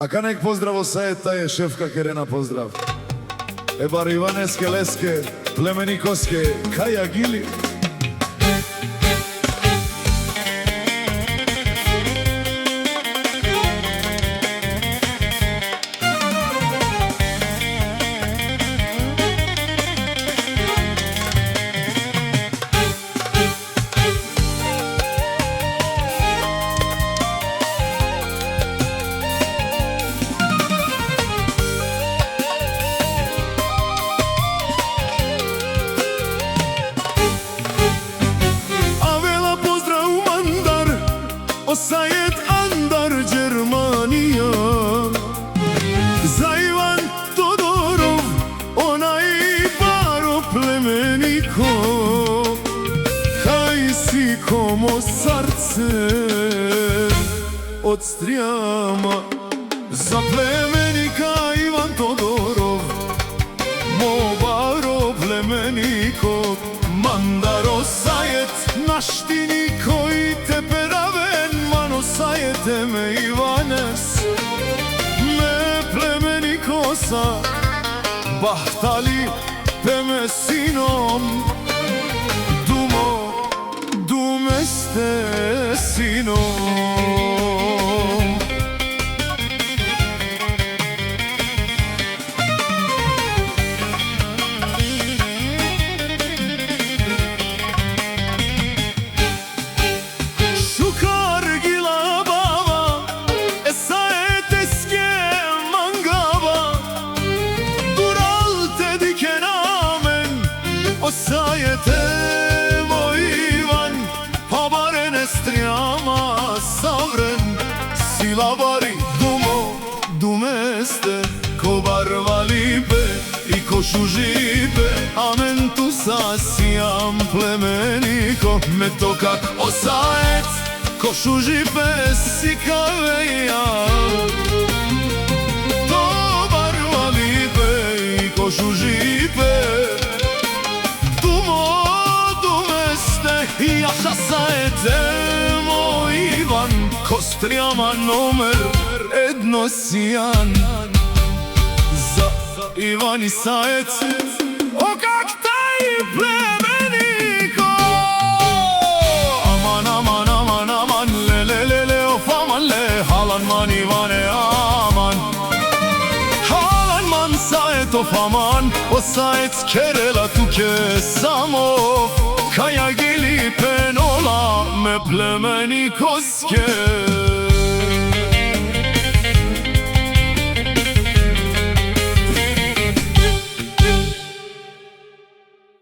Аканек поздраво сајета е шефка Керена поздрав. Ебар Иванеске Леске, Племеникоске, Каја Гили. Osayet Andar Germania za Ivan Todorov onaj baro plemeniko kaj si komo srce od strijama za plemenika Ivan Todorov mo baro plemeniko mandar osajet naštini koji te peraven sajete me Ivanes me plemenikosa bahtali peme sinom dumeste sinom. Osajete moj Ivan, pabaren estrijama savren, silavari dumeste, ko barvalipe i ko šužipe, amen tu sasijam plemeniko, me to kak osajec, ko šužipe si kaveja. To barvalipe i ko šužipe, Jaša sajete moj Ivan, Kostrijama nomer edno sijan. Za Ivani sajec, o kak taj plemeniko. Aman, aman, aman, aman, le, le, le, le, of aman, le, halan man Ivane, aman. Halan man sajec, of aman, o sajec kerela tuke samov. Kaya gelip en ola me plemenikoske.